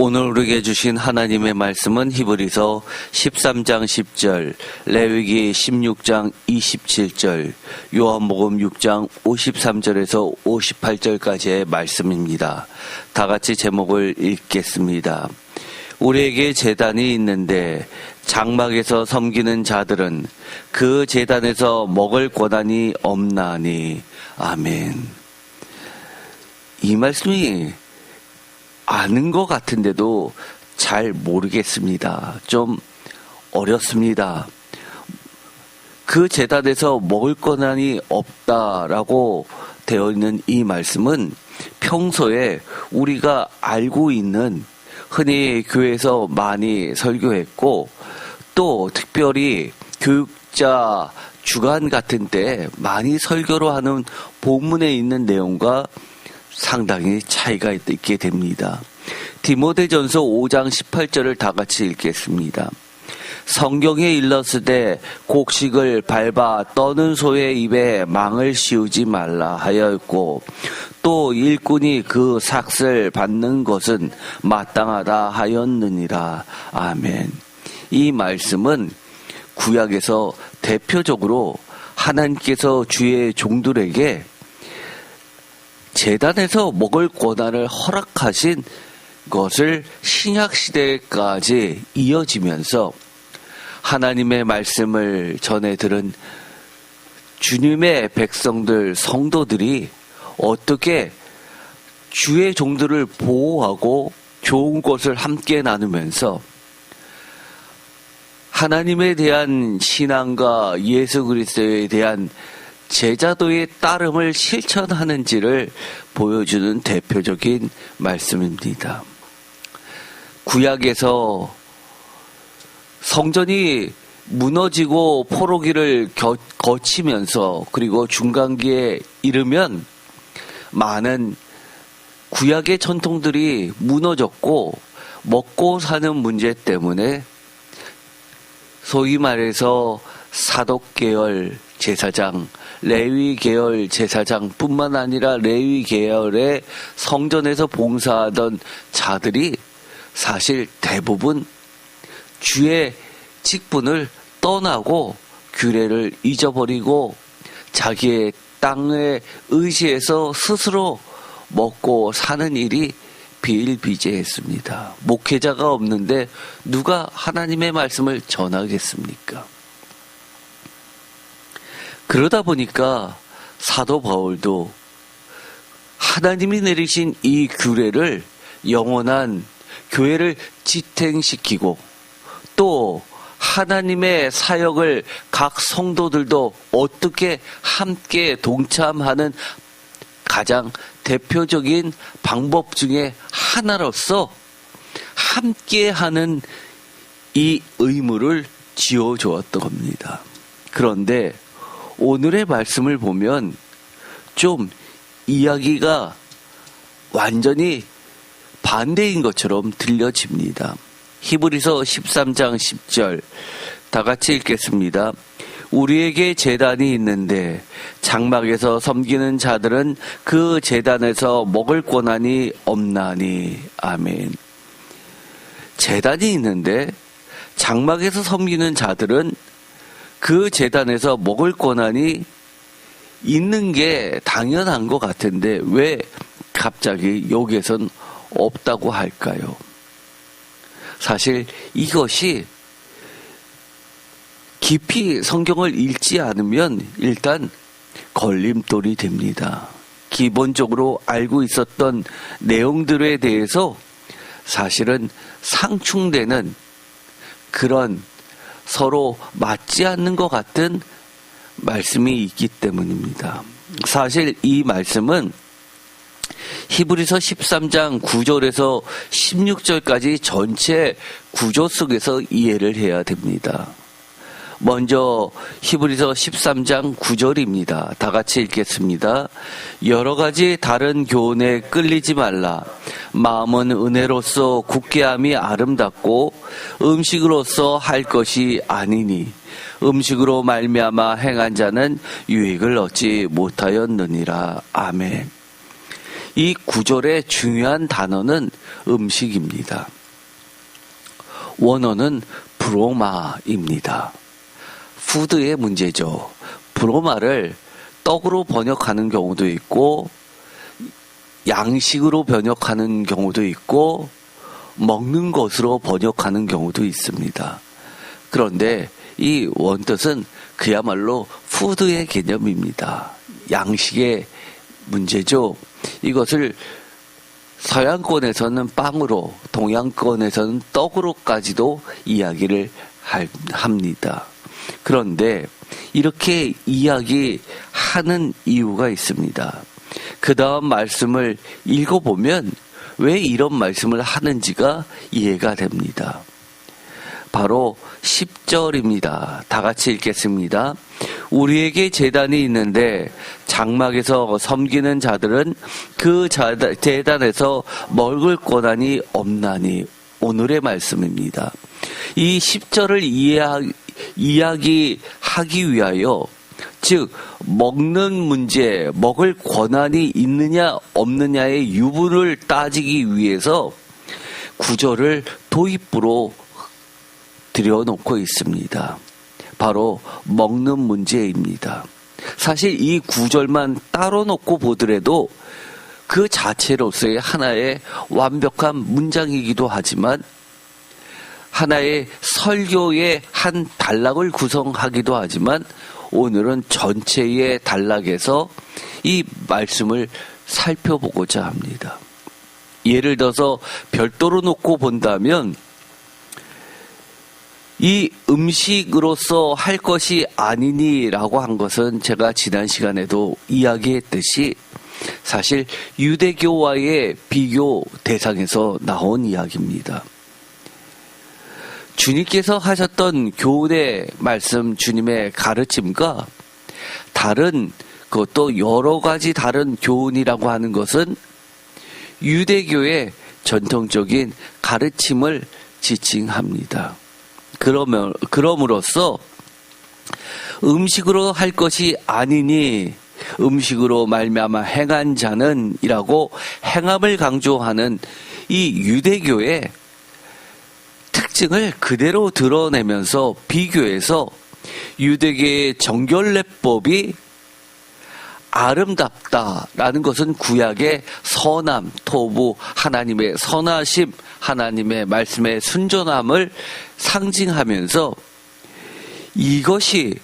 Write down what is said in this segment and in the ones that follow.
오늘 우리에게 주신 하나님의 말씀은 히브리서 13장 10절, 레위기 16장 27절, 요한복음 6장 53절에서 58절까지의 말씀입니다. 다 같이 제목을 읽겠습니다. 우리에게 제단이 있는데 장막에서 섬기는 자들은 그 제단에서 먹을 권한이 없나니. 아멘. 이 말씀이 아는 것 같은데도 잘 모르겠습니다. 좀 어렵습니다. 그 제단에서 먹을 권한이 없다라고 되어 있는 이 말씀은 평소에 우리가 알고 있는, 흔히 교회에서 많이 설교했고 또 특별히 교육자 주간 같은 때 많이 설교로 하는 본문에 있는 내용과 상당히 차이가 있게 됩니다. 디모데전서 5장 18절을 다 같이 읽겠습니다. 성경에 일렀으되 곡식을 밟아 떠는 소의 입에 망을 씌우지 말라 하였고, 또 일꾼이 그 삭을 받는 것은 마땅하다 하였느니라. 아멘. 이 말씀은 구약에서 대표적으로 하나님께서 주의 종들에게 제단에서 먹을 권한을 허락하신 것을 신약시대까지 이어지면서 하나님의 말씀을 전해 들은 주님의 백성들, 성도들이 어떻게 주의 종들을 보호하고 좋은 것을 함께 나누면서 하나님에 대한 신앙과 예수 그리스도에 대한 제자도의 따름을 실천하는지를 보여주는 대표적인 말씀입니다. 구약에서 성전이 무너지고 포로기를 거치면서 그리고 중간기에 이르면 많은 구약의 전통들이 무너졌고 먹고 사는 문제 때문에 소위 말해서 사독 계열 제사장, 레위 계열 제사장뿐만 아니라 레위 계열의 성전에서 봉사하던 자들이 사실 대부분 주의 직분을 떠나고 규례를 잊어버리고 자기의 땅에 의지해서 스스로 먹고 사는 일이 비일비재했습니다. 목회자가 없는데 누가 하나님의 말씀을 전하겠습니까? 그러다 보니까 사도 바울도 하나님이 내리신 이 규례를 영원한 교회를 지탱시키고 또 하나님의 사역을 각 성도들도 어떻게 함께 동참하는 가장 대표적인 방법 중에 하나로서 함께하는 이 의무를 지어주었던 겁니다. 그런데 오늘의 말씀을 보면 좀 이야기가 완전히 반대인 것처럼 들려집니다. 히브리서 13장 10절 다 같이 읽겠습니다. 우리에게 제단이 있는데 장막에서 섬기는 자들은 그 제단에서 먹을 권한이 없나니. 아멘. 제단이 있는데 장막에서 섬기는 자들은 그 제단에서 먹을 권한이 있는 게 당연한 것 같은데 왜 갑자기 여기에선 없다고 할까요? 사실 이것이 깊이 성경을 읽지 않으면 일단 걸림돌이 됩니다. 기본적으로 알고 있었던 내용들에 대해서 사실은 상충되는 그런 서로 맞지 않는 것 같은 말씀이 있기 때문입니다. 사실 이 말씀은 히브리서 13장 9절에서 16절까지 전체 구조 속에서 이해를 해야 됩니다. 먼저 히브리서 13장 9절입니다. 다 같이 읽겠습니다. 여러 가지 다른 교훈에 끌리지 말라. 마음은 은혜로서 굳게함이 아름답고 음식으로서 할 것이 아니니 음식으로 말미암아 행한 자는 유익을 얻지 못하였느니라. 아멘. 이 구절의 중요한 단어는 음식입니다. 원어는 브로마입니다. 푸드의 문제죠. 브로마를 떡으로 번역하는 경우도 있고 양식으로 번역하는 경우도 있고 먹는 것으로 번역하는 경우도 있습니다. 그런데 이 원뜻은 그야말로 푸드의 개념입니다. 양식의 문제죠. 이것을 서양권에서는 빵으로, 동양권에서는 떡으로까지도 이야기를 합니다. 그런데 이렇게 이야기하는 이유가 있습니다. 그 다음 말씀을 읽어보면 왜 이런 말씀을 하는지가 이해가 됩니다. 바로 10절입니다. 다 같이 읽겠습니다. 우리에게 제단이 있는데 장막에서 섬기는 자들은 그 제단에서 먹을 권한이 없나니. 오늘의 말씀입니다. 이 10절을 이야기하기 위하여, 즉 먹는 문제, 먹을 권한이 있느냐 없느냐의 유불을 따지기 위해서 9절을 도입부로 들여놓고 있습니다. 바로 먹는 문제입니다. 사실 이 9절만 따로 놓고 보더라도 그 자체로서의 하나의 완벽한 문장이기도 하지만 하나의 설교의 한 단락을 구성하기도 하지만 오늘은 전체의 단락에서 이 말씀을 살펴보고자 합니다. 예를 들어서 별도로 놓고 본다면 이 음식으로서 할 것이 아니니라고 한 것은 제가 지난 시간에도 이야기했듯이 사실 유대교와의 비교 대상에서 나온 이야기입니다. 주님께서 하셨던 교훈의 말씀, 주님의 가르침과 다른, 그것도 여러 가지 다른 교훈이라고 하는 것은 유대교의 전통적인 가르침을 지칭합니다. 그럼으로써 음식으로 할 것이 아니니 음식으로 말미암아 행한 자는 이라고 행함을 강조하는 이 유대교의 특징을 그대로 드러내면서 비교해서 유대교의 정결례법이 아름답다라는 것은 구약의 선함, 토부, 하나님의 선하심, 하나님의 말씀의 순전함을 상징하면서 이것이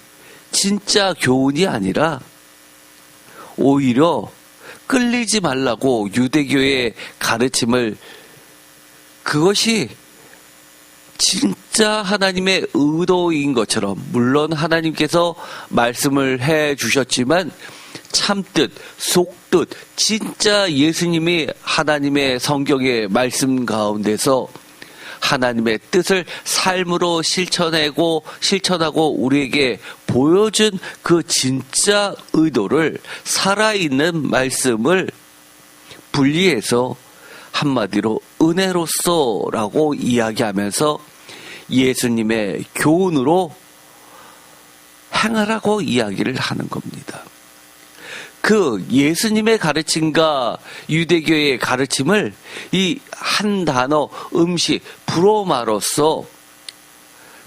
진짜 교훈이 아니라 오히려 끌리지 말라고 유대교의 가르침을, 그것이 진짜 하나님의 의도인 것처럼, 물론 하나님께서 말씀을 해 주셨지만 참뜻, 속뜻, 진짜 예수님이 하나님의 성경의 말씀 가운데서 하나님의 뜻을 삶으로 실천하고 우리에게 보여준 그 진짜 의도를, 살아있는 말씀을 분리해서 한마디로 은혜로서라고 이야기하면서 예수님의 교훈으로 행하라고 이야기를 하는 겁니다. 그 예수님의 가르침과 유대교의 가르침을 이 한 단어 음식, 브로마로서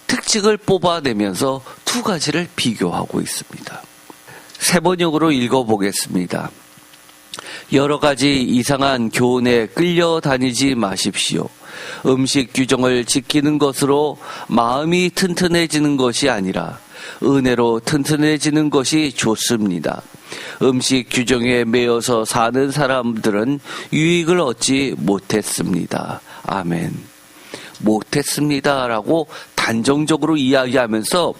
특징을 뽑아내면서 두 가지를 비교하고 있습니다. 세 번역으로 읽어보겠습니다. 여러 가지 이상한 교훈에 끌려다니지 마십시오. 음식 규정을 지키는 것으로 마음이 튼튼해지는 것이 아니라 은혜로 튼튼해지는 것이 좋습니다. 음식 규정에 매여서 사는 사람들은 유익을 얻지 못했습니다. 아멘. 못했습니다라고 단정적으로 이야기하면서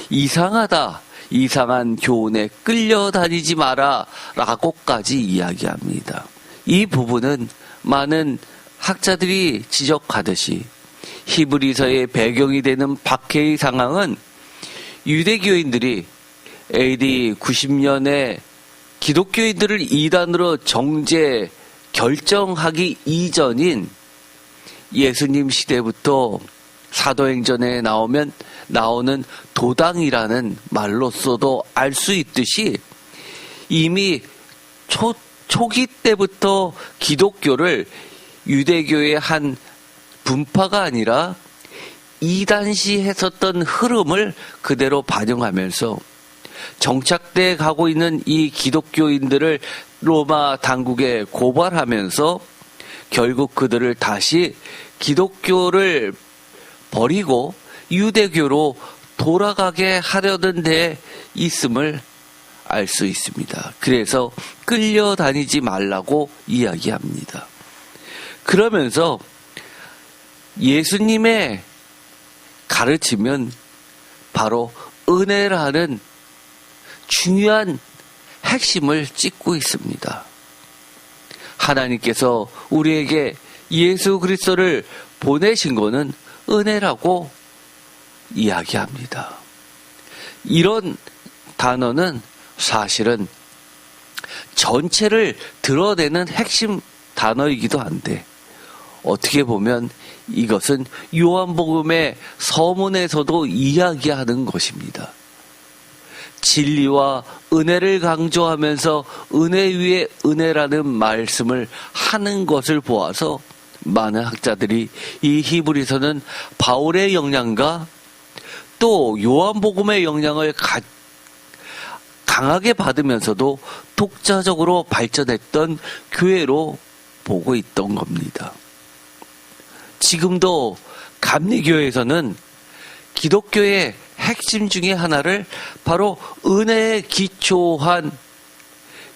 이상하다, 이상한 교훈에 끌려다니지 마라 라고까지 이야기합니다. 이 부분은 많은 학자들이 지적하듯이 히브리서의 배경이 되는 박해의 상황은 유대교인들이 AD 90년에 기독교인들을 이단으로 정죄 결정하기 이전인 예수님 시대부터 사도행전에 나오는 도당이라는 말로서도 알 수 있듯이 이미 초기 때부터 기독교를 유대교의 한 분파가 아니라 이단시 했었던 흐름을 그대로 반영하면서 정착돼 가고 있는 이 기독교인들을 로마 당국에 고발하면서 결국 그들을 다시 기독교를 버리고 유대교로 돌아가게 하려던 데 있음을 알 수 있습니다. 그래서 끌려다니지 말라고 이야기합니다. 그러면서 예수님의 가르침은 바로 은혜라는 중요한 핵심을 찢고 있습니다. 하나님께서 우리에게 예수 그리스도를 보내신 것은 은혜라고 이야기합니다. 이런 단어는 사실은 전체를 드러내는 핵심 단어이기도 한데 어떻게 보면 이것은 요한복음의 서문에서도 이야기하는 것입니다. 진리와 은혜를 강조하면서 은혜 위에 은혜라는 말씀을 하는 것을 보아서 많은 학자들이 이 히브리서는 바울의 영향과 또 요한복음의 영향을 강하게 받으면서도 독자적으로 발전했던 교회로 보고 있던 겁니다. 지금도 감리교회에서는 기독교의 핵심 중에 하나를 바로 은혜에 기초한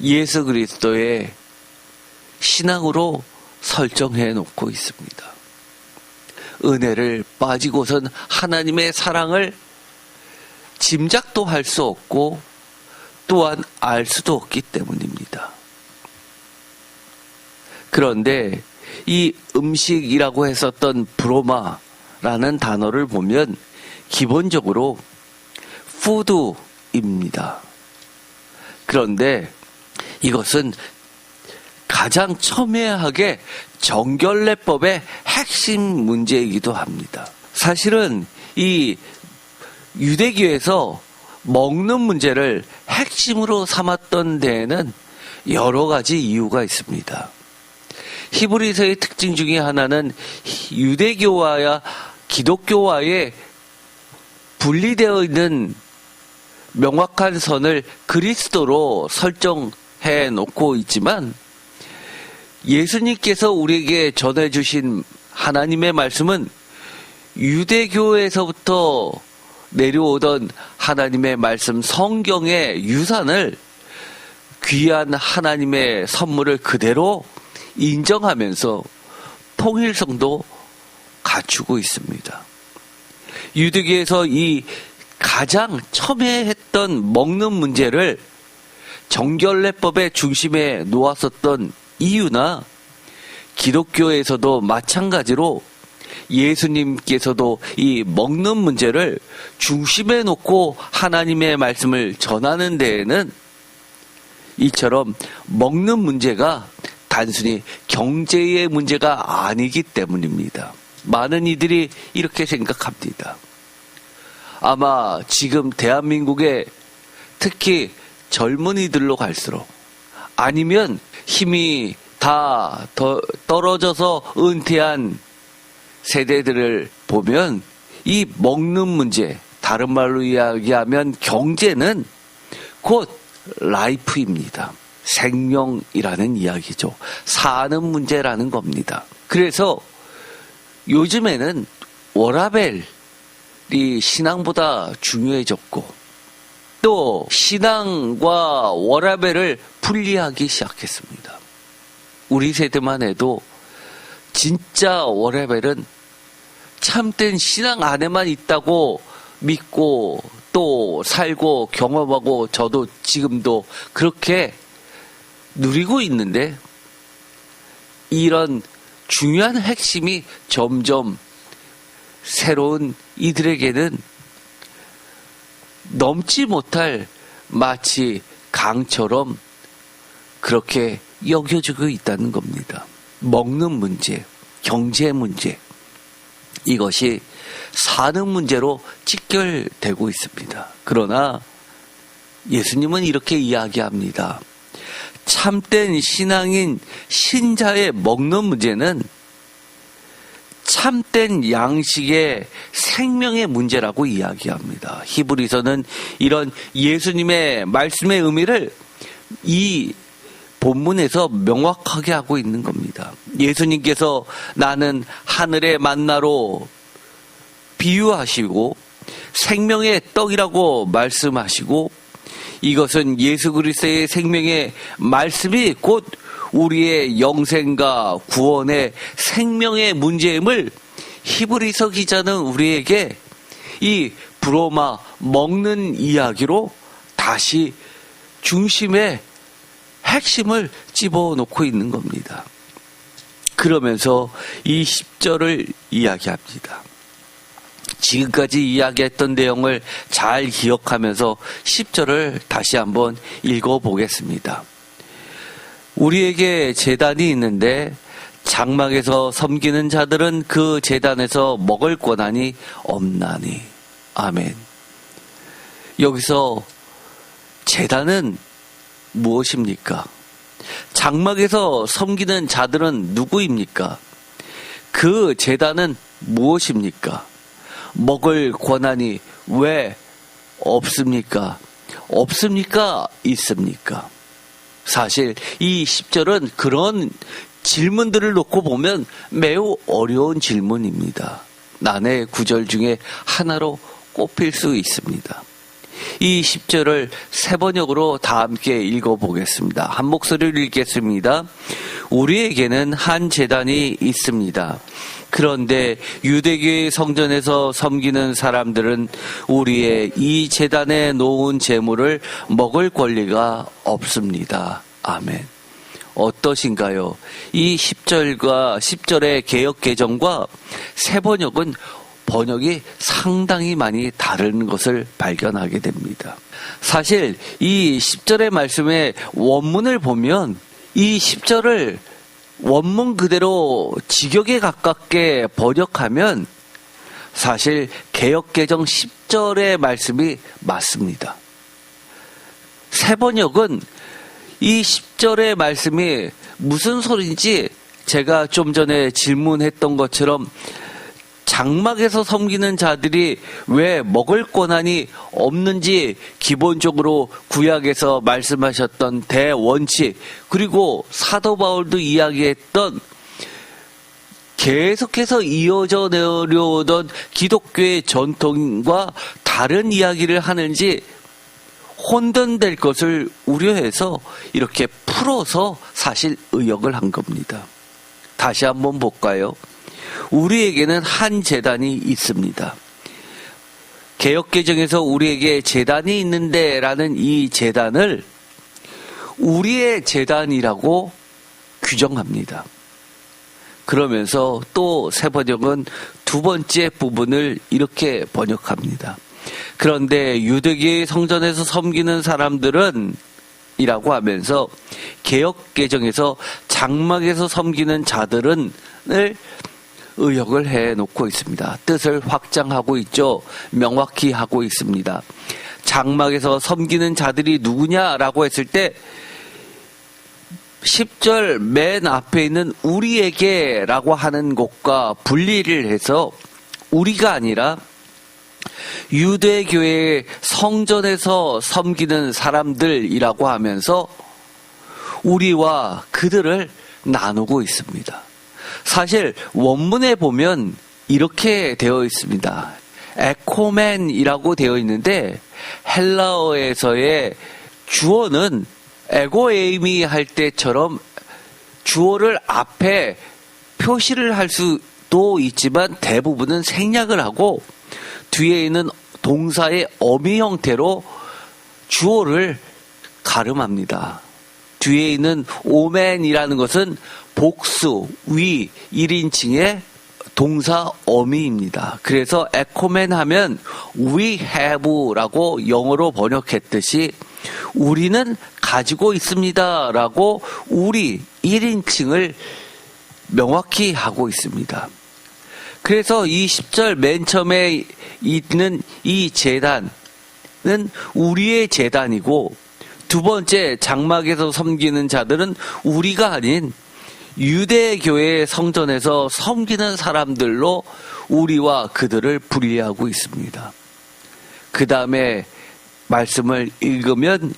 예수 그리스도의 신앙으로 설정해 놓고 있습니다. 은혜를 빠지고선 하나님의 사랑을 짐작도 할 수 없고 또한 알 수도 없기 때문입니다. 그런데 이 음식이라고 했었던 브로마라는 단어를 보면 기본적으로 푸드입니다. 그런데 이것은 가장 첨예하게 정결례법의 핵심 문제이기도 합니다. 사실은 이 유대교에서 먹는 문제를 핵심으로 삼았던 데에는 여러 가지 이유가 있습니다. 히브리서의 특징 중에 하나는 유대교와 기독교와의 분리되어 있는 명확한 선을 그리스도로 설정해 놓고 있지만 예수님께서 우리에게 전해주신 하나님의 말씀은 유대교에서부터 내려오던 하나님의 말씀 성경의 유산을 귀한 하나님의 선물을 그대로 인정하면서 통일성도 갖추고 있습니다. 유대교에서 이 가장 첨예했던 먹는 문제를 정결례법의 중심에 놓았었던 이유나 기독교에서도 마찬가지로 예수님께서도 이 먹는 문제를 중심에 놓고 하나님의 말씀을 전하는 데에는 이처럼 먹는 문제가 단순히 경제의 문제가 아니기 때문입니다. 많은 이들이 이렇게 생각합니다. 아마 지금 대한민국에 특히 젊은이들로 갈수록 아니면 힘이 다 떨어져서 은퇴한 세대들을 보면 이 먹는 문제, 다른 말로 이야기하면 경제는 곧 라이프입니다. 생명이라는 이야기죠. 사는 문제라는 겁니다. 그래서 요즘에는 워라벨이 신앙보다 중요해졌고 또 신앙과 워라벨을 분리하기 시작했습니다. 우리 세대만 해도 진짜 워라벨은 참된 신앙 안에만 있다고 믿고 또 살고 경험하고 저도 지금도 그렇게 누리고 있는데 이런 중요한 핵심이 점점 새로운 이들에게는 넘지 못할 마치 강처럼 그렇게 여겨지고 있다는 겁니다. 먹는 문제, 경제 문제, 이것이 사는 문제로 직결되고 있습니다. 그러나 예수님은 이렇게 이야기합니다. 참된 신앙인 신자의 먹는 문제는 참된 양식의 생명의 문제라고 이야기합니다. 히브리서는 이런 예수님의 말씀의 의미를 이 본문에서 명확하게 하고 있는 겁니다. 예수님께서 나는 하늘의 만나로 비유하시고 생명의 떡이라고 말씀하시고 이것은 예수 그리스도의 생명의 말씀이 곧 우리의 영생과 구원의 생명의 문제임을 히브리서 기자는 우리에게 이 브로마 먹는 이야기로 다시 중심에 핵심을 집어넣고 있는 겁니다. 그러면서 이 10절을 이야기합니다. 지금까지 이야기했던 내용을 잘 기억하면서 10절을 다시 한번 읽어보겠습니다. 우리에게 제단이 있는데 장막에서 섬기는 자들은 그 제단에서 먹을 권한이 없나니. 아멘. 여기서 제단은 무엇입니까? 장막에서 섬기는 자들은 누구입니까? 그 제단은 무엇입니까? 먹을 권한이 왜 없습니까? 없습니까? 있습니까? 사실 이 10절은 그런 질문들을 놓고 보면 매우 어려운 질문입니다. 난해 구절 중에 하나로 꼽힐 수 있습니다. 이 10절을 세 번역으로 다 함께 읽어보겠습니다. 한 목소리를 읽겠습니다. 우리에게는 한 제단이 있습니다. 그런데 유대교의 성전에서 섬기는 사람들은 우리의 이 제단에 놓은 제물을 먹을 권리가 없습니다. 아멘. 어떠신가요? 이 10절과 10절의 개역 개정과 새 번역은 번역이 상당히 많이 다른 것을 발견하게 됩니다. 사실 이 10절의 말씀의 원문을 보면 이 10절을 원문 그대로 직역에 가깝게 번역하면 사실 개역개정 10절의 말씀이 맞습니다. 새 번역은 이 10절의 말씀이 무슨 소리인지 제가 좀 전에 질문했던 것처럼 장막에서 섬기는 자들이 왜 먹을 권한이 없는지 기본적으로 구약에서 말씀하셨던 대원칙, 그리고 사도 바울도 이야기했던 계속해서 이어져 내려오던 기독교의 전통과 다른 이야기를 하는지 혼돈될 것을 우려해서 이렇게 풀어서 사실 의역을 한 겁니다. 다시 한번 볼까요? 우리에게는 한 제단이 있습니다. 개역개정에서 우리에게 제단이 있는데 라는 이 제단을 우리의 제단이라고 규정합니다. 그러면서 또 새 번역은 두 번째 부분을 이렇게 번역합니다. 그런데 유대교의 성전에서 섬기는 사람들은 이라고 하면서 개역개정에서 장막에서 섬기는 자들은 을 의역을 해놓고 있습니다. 뜻을 확장하고 있죠. 명확히 하고 있습니다. 장막에서 섬기는 자들이 누구냐라고 했을 때 10절 맨 앞에 있는 우리에게라고 하는 것과 분리를 해서 우리가 아니라 유대교의 성전에서 섬기는 사람들이라고 하면서 우리와 그들을 나누고 있습니다. 사실 원문에 보면 이렇게 되어 있습니다. 에코멘이라고 되어 있는데 헬라어에서의 주어는 에고에이미 할 때처럼 주어를 앞에 표시를 할 수도 있지만 대부분은 생략을 하고 뒤에 있는 동사의 어미 형태로 주어를 가름합니다. 뒤에 있는 오멘이라는 것은 복수, 위, 1인칭의 동사 어미입니다. 그래서 에코멘 하면 we have라고 영어로 번역했듯이 우리는 가지고 있습니다 라고 우리 1인칭을 명확히 하고 있습니다. 그래서 이 10절 맨 처음에 있는 이 제단은 우리의 제단이고 두 번째, 장막에서 섬기는 자들은 우리가 아닌 유대교회 성전에서 섬기는 사람들로 우리와 그들을 분리하고 있습니다. 그 다음에 말씀을 읽으면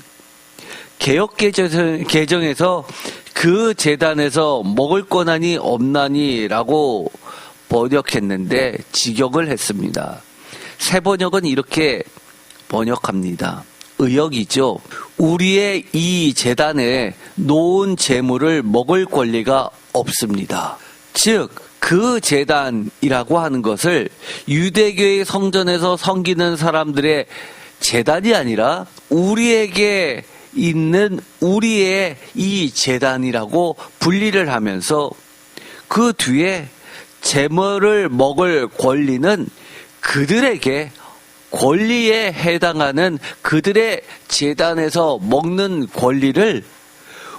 개역개정에서 그 제단에서 먹을 권한이 없나니라고 번역했는데 직역을 했습니다. 새 번역은 이렇게 번역합니다. 의역이죠. 우리의 이 제단에 놓은 제물을 먹을 권리가 없습니다. 즉, 그 제단이라고 하는 것을 유대교의 성전에서 섬기는 사람들의 제단이 아니라 우리에게 있는 우리의 이 제단이라고 분리를 하면서 그 뒤에 제물을 먹을 권리는 그들에게 권리에 해당하는 그들의 제단에서 먹는 권리를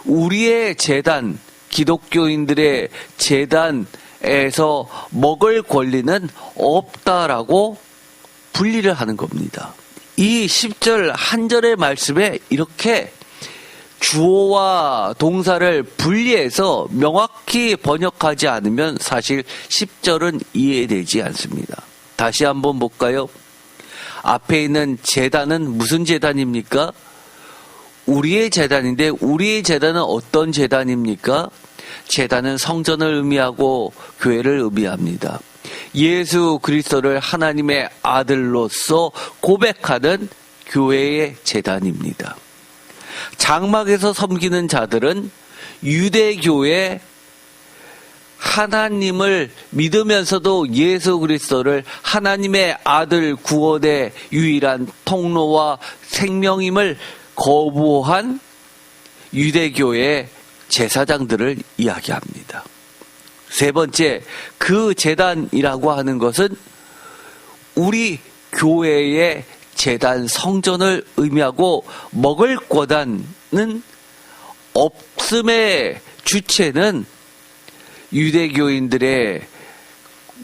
우리의 제단, 기독교인들의 제단에서 먹을 권리는 없다라고 분리를 하는 겁니다. 이 10절 한 절의 말씀에 이렇게 주어와 동사를 분리해서 명확히 번역하지 않으면 사실 10절은 이해되지 않습니다. 다시 한번 볼까요? 앞에 있는 제단은 무슨 제단입니까? 우리의 제단인데 우리의 제단은 어떤 제단입니까? 제단은 성전을 의미하고 교회를 의미합니다. 예수 그리스도를 하나님의 아들로서 고백하는 교회의 제단입니다. 장막에서 섬기는 자들은 유대교의 하나님을 믿으면서도 예수 그리스도를 하나님의 아들 구원의 유일한 통로와 생명임을 거부한 유대교의 제사장들을 이야기합니다. 세 번째, 그 제단이라고 하는 것은 우리 교회의 제단 성전을 의미하고 먹을 권한은 없음의 주체는 유대교인들의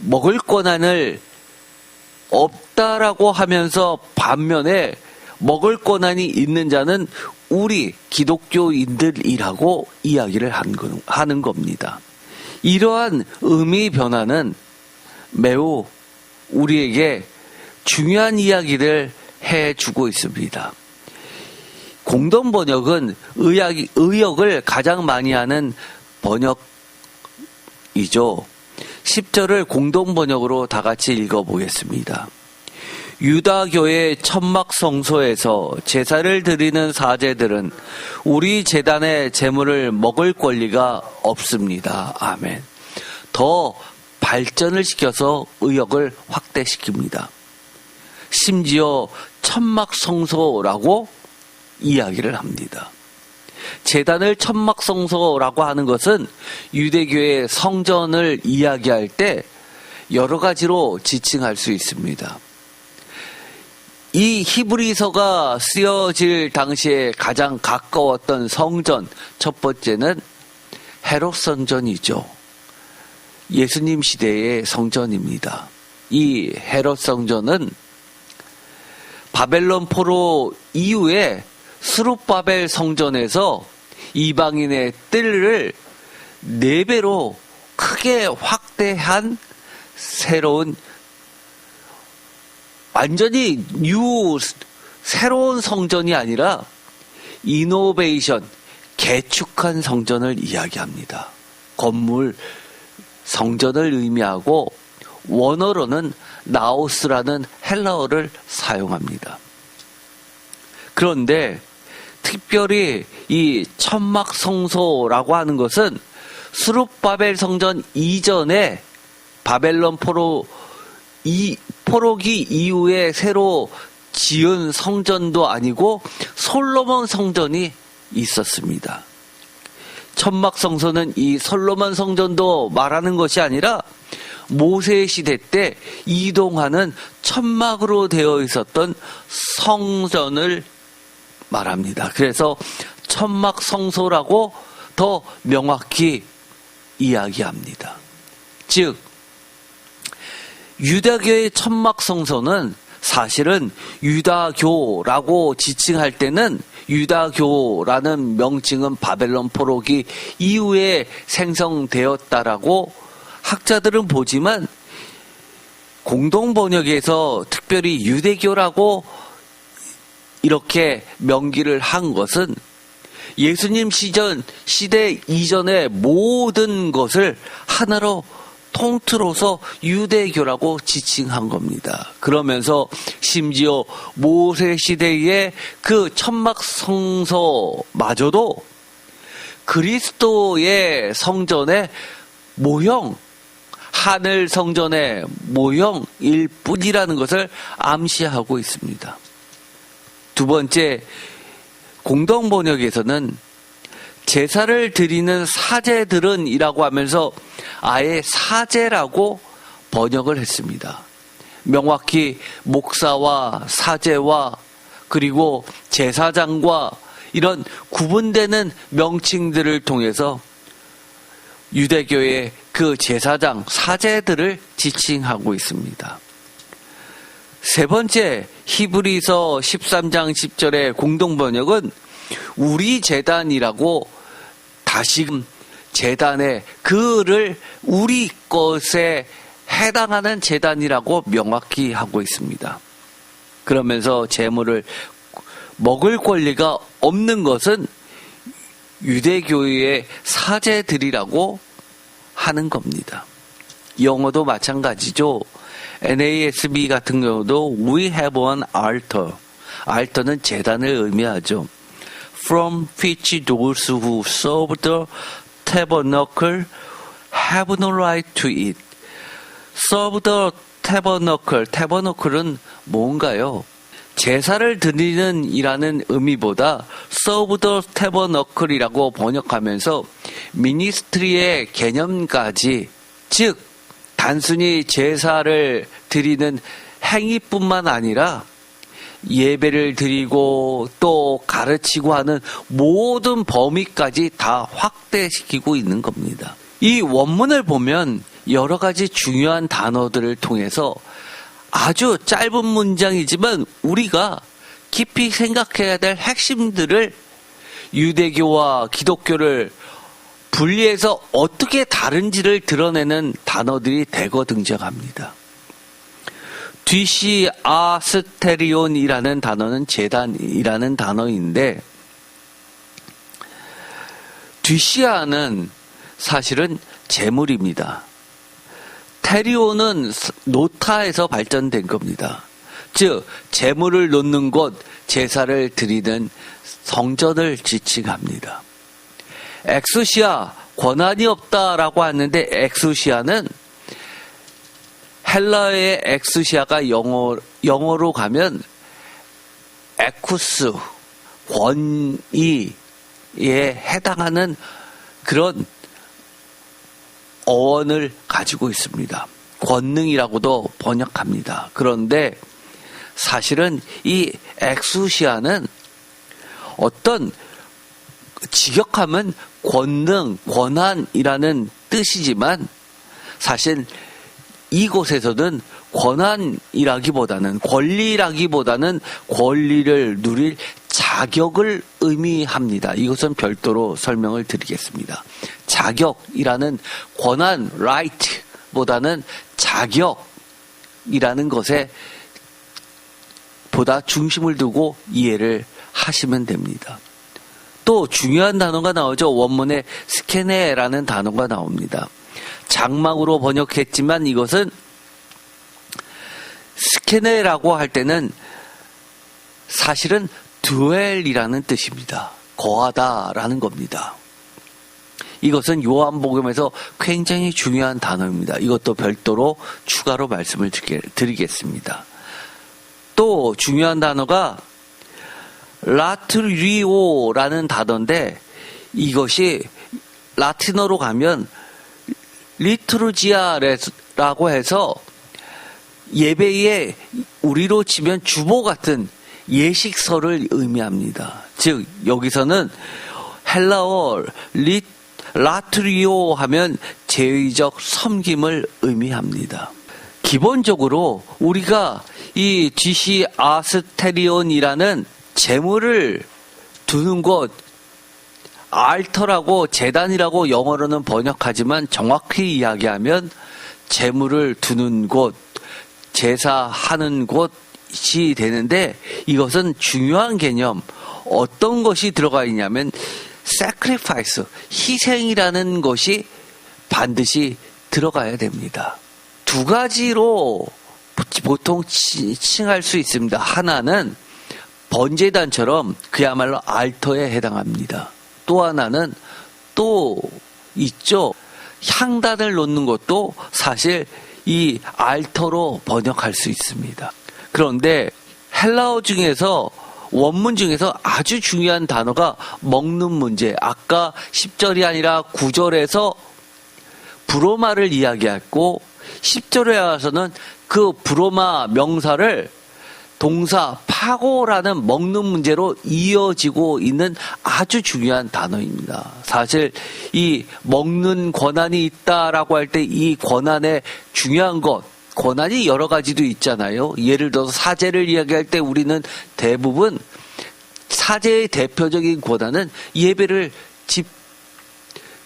먹을 권한을 없다라고 하면서 반면에 먹을 권한이 있는 자는 우리 기독교인들이라고 이야기를 하는 겁니다. 이러한 의미 변화는 매우 우리에게 중요한 이야기를 해주고 있습니다. 공동 번역은 의역을 가장 많이 하는 번역이죠. 10절을 공동 번역으로 다 같이 읽어보겠습니다. 유다교의 천막 성소에서 제사를 드리는 사제들은 우리 제단의 제물을 먹을 권리가 없습니다. 아멘. 더 발전을 시켜서 의역을 확대시킵니다. 심지어 천막 성소라고 이야기를 합니다. 제단을 천막 성소라고 하는 것은 유대교의 성전을 이야기할 때 여러 가지로 지칭할 수 있습니다. 이 히브리서가 쓰여질 당시에 가장 가까웠던 성전, 첫 번째는 헤롯 성전이죠. 예수님 시대의 성전입니다. 이 헤롯 성전은 바벨론 포로 이후에 스룹바벨 성전에서 이방인의 뜰을 4배로 크게 확대한 새로운 완전히 새로운 성전이 아니라 이노베이션, 개축한 성전을 이야기합니다. 건물, 성전을 의미하고 원어로는 나오스라는 헬라어를 사용합니다. 그런데 특별히 이 천막 성소라고 하는 것은 스룹바벨 성전 이전에 바벨론 포로기 이후에 새로 지은 성전도 아니고 솔로몬 성전이 있었습니다. 천막 성소는 이 솔로몬 성전도 말하는 것이 아니라 모세 시대 때 이동하는 천막으로 되어 있었던 성전을 말합니다. 그래서 천막 성소라고 더 명확히 이야기합니다. 즉 유다교의 천막 성소는 사실은 유다교라고 지칭할 때는 유다교라는 명칭은 바벨론 포로기 이후에 생성되었다라고 학자들은 보지만 공동 번역에서 특별히 유대교라고 이렇게 명기를 한 것은 예수님 시대 이전의 모든 것을 하나로 통틀어서 유대교라고 지칭한 겁니다. 그러면서 심지어 모세 시대의 그 천막 성서마저도 그리스도의 성전의 모형, 하늘 성전의 모형일 뿐이라는 것을 암시하고 있습니다. 두 번째, 공동 번역에서는 제사를 드리는 사제들은 이라고 하면서 아예 사제라고 번역을 했습니다. 명확히 목사와 사제와 그리고 제사장과 이런 구분되는 명칭들을 통해서 유대교의 그 제사장, 사제들을 지칭하고 있습니다. 세 번째, 히브리서 13장 10절의 공동번역은 우리 제단이라고 다시금 제단의 그를 우리 것에 해당하는 제단이라고 명확히 하고 있습니다. 그러면서 제물을 먹을 권리가 없는 것은 유대교의 사제들이라고 하는 겁니다. 영어도 마찬가지죠. NASB 같은 경우도 We have an altar. altar는 제단을 의미하죠. From which those who serve the tabernacle have no right to eat. Serve the tabernacle. tabernacle은 뭔가요? 제사를 드리는 이라는 의미보다 serve the tabernacle이라고 번역하면서 미니스트리의 개념까지, 즉 단순히 제사를 드리는 행위뿐만 아니라 예배를 드리고 또 가르치고 하는 모든 범위까지 다 확대시키고 있는 겁니다. 이 원문을 보면 여러 가지 중요한 단어들을 통해서 아주 짧은 문장이지만 우리가 깊이 생각해야 될 핵심들을 유대교와 기독교를 분리해서 어떻게 다른지를 드러내는 단어들이 대거 등장합니다. 뒤시아스테리온이라는 단어는 제단이라는 단어인데, 뒤시아는 사실은 제물입니다. 테리온은 노타에서 발전된 겁니다. 즉 제물을 놓는 곳, 제사를 드리는 성전을 지칭합니다. 엑수시아, 권한이 없다라고 하는데 엑수시아는 헬라어의 엑수시아가 영어로 가면 에쿠스, 권위에 해당하는 그런 어원을 가지고 있습니다. 권능이라고도 번역합니다. 그런데 사실은 이 엑수시아는 어떤 직역하면 권능, 권한이라는 뜻이지만 사실 이곳에서는 권한이라기보다는, 권리라기보다는 권리를 누릴 자격을 의미합니다. 이것은 별도로 설명을 드리겠습니다. 자격이라는 권한, right보다는 자격이라는 것에 보다 중심을 두고 이해를 하시면 됩니다. 또 중요한 단어가 나오죠. 원문에 스케네라는 단어가 나옵니다. 장막으로 번역했지만 이것은 스케네라고 할 때는 사실은 드웰이라는 뜻입니다. 거하다라는 겁니다. 이것은 요한복음에서 굉장히 중요한 단어입니다. 이것도 별도로 추가로 말씀을 드리겠습니다. 또 중요한 단어가 라트리오라는 단어인데 이것이 라틴어로 가면 리투르지아라고 해서 예배에 우리로 치면 주보 같은 예식서를 의미합니다. 즉 여기서는 헬라어 라트리오 하면 제의적 섬김을 의미합니다. 기본적으로 우리가 이 GC 아스테리온이라는 재물을 두는 곳, 알터라고 제단이라고 영어로는 번역하지만 정확히 이야기하면 재물을 두는 곳, 제사하는 곳이 되는데 이것은 중요한 개념, 어떤 것이 들어가 있냐면 sacrifice, 희생이라는 것이 반드시 들어가야 됩니다. 두 가지로 보통 칭할 수 있습니다. 하나는 번제단처럼 그야말로 알터에 해당합니다. 또 하나는 또 있죠. 향단을 놓는 것도 사실 이 알터로 번역할 수 있습니다. 그런데 헬라어 중에서 원문 중에서 아주 중요한 단어가 먹는 문제. 아까 10절이 아니라 9절에서 브로마를 이야기했고 10절에 와서는 그 브로마 명사를 동사 파고라는 먹는 문제로 이어지고 있는 아주 중요한 단어입니다. 사실 이 먹는 권한이 있다라고 할 때 이 권한의 중요한 것, 권한이 여러 가지도 있잖아요. 예를 들어서 사제를 이야기할 때 우리는 대부분 사제의 대표적인 권한은 예배를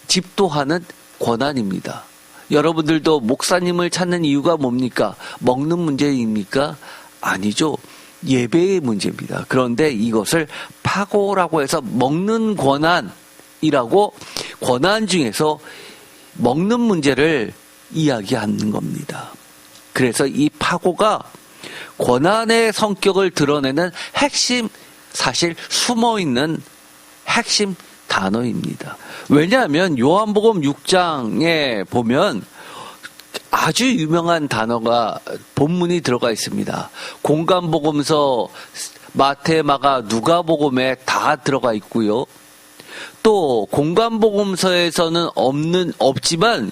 집도하는 권한입니다. 여러분들도 목사님을 찾는 이유가 뭡니까? 먹는 문제입니까? 아니죠. 예배의 문제입니다. 그런데 이것을 파고라고 해서 먹는 권한이라고 권한 중에서 먹는 문제를 이야기하는 겁니다. 그래서 이 파고가 권한의 성격을 드러내는 핵심, 사실 숨어있는 핵심 단어입니다. 왜냐하면 요한복음 6장에 보면 아주 유명한 단어가 본문이 들어가 있습니다. 공간복음서, 마태, 마가, 누가복음에 다 들어가 있고요. 또 공간복음서에서는 없지만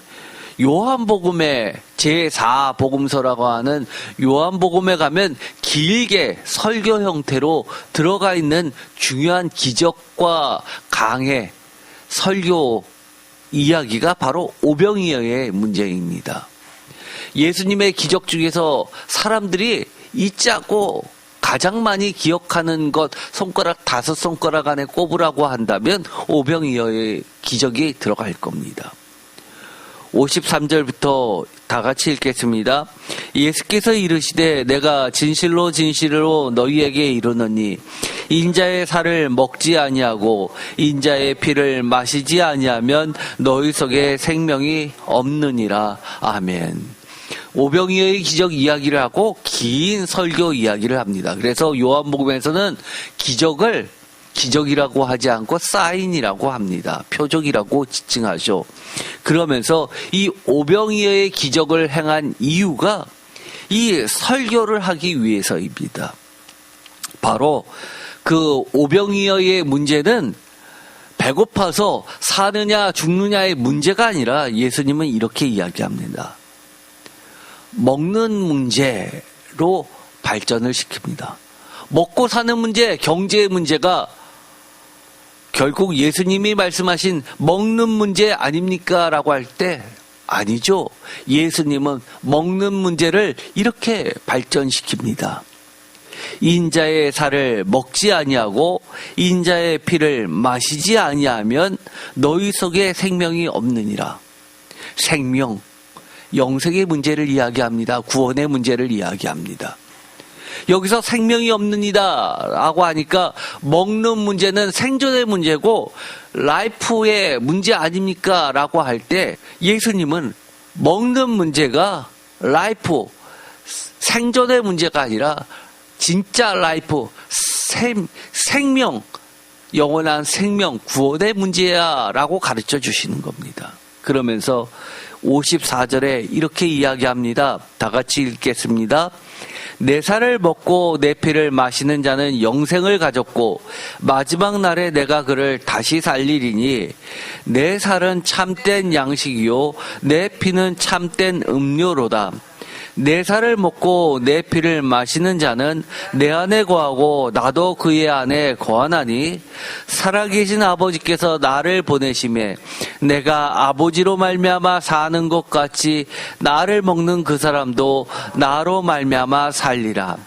요한복음의 제4복음서라고 하는 요한복음에 가면 길게 설교 형태로 들어가 있는 중요한 기적과 강해, 설교 이야기가 바로 오병이어의 문제입니다. 예수님의 기적 중에서 사람들이 잊자고 가장 많이 기억하는 것, 손가락 5손가락 안에 꼽으라고 한다면 오병이어의 기적이 들어갈 겁니다. 53절부터 다 같이 읽겠습니다. 예수께서 이르시되 내가 진실로 진실로 너희에게 이르노니 인자의 살을 먹지 아니하고 인자의 피를 마시지 아니하면 너희 속에 생명이 없느니라. 아멘. 오병이어의 기적 이야기를 하고 긴 설교 이야기를 합니다. 그래서 요한복음에서는 기적을 기적이라고 하지 않고 사인이라고 합니다. 표적이라고 지칭하죠. 그러면서 이 오병이어의 기적을 행한 이유가 이 설교를 하기 위해서입니다. 바로 그 오병이어의 문제는 배고파서 사느냐 죽느냐의 문제가 아니라 예수님은 이렇게 이야기합니다. 먹는 문제로 발전을 시킵니다. 먹고 사는 문제, 경제의 문제가 결국 예수님이 말씀하신 먹는 문제 아닙니까? 라고 할 때 아니죠. 예수님은 먹는 문제를 이렇게 발전시킵니다. 인자의 살을 먹지 아니하고 인자의 피를 마시지 아니하면 너희 속에 생명이 없느니라. 생명, 영생의 문제를 이야기합니다. 구원의 문제를 이야기합니다. 여기서 생명이 없느니라 라고 하니까 먹는 문제는 생존의 문제고 라이프의 문제 아닙니까? 라고 할 때 예수님은 먹는 문제가 라이프, 생존의 문제가 아니라 진짜 라이프, 생명, 영원한 생명, 구원의 문제야 라고 가르쳐 주시는 겁니다. 그러면서 54절에 이렇게 이야기합니다. 다 같이 읽겠습니다. 내 살을 먹고 내 피를 마시는 자는 영생을 가졌고 마지막 날에 내가 그를 다시 살리리니 내 살은 참된 양식이요 내 피는 참된 음료로다. 내 살을 먹고 내 피를 마시는 자는 내 안에 거하고 나도 그의 안에 거하나니 살아계신 아버지께서 나를 보내심에 내가 아버지로 말미암아 사는 것 같이 나를 먹는 그 사람도 나로 말미암아 살리라.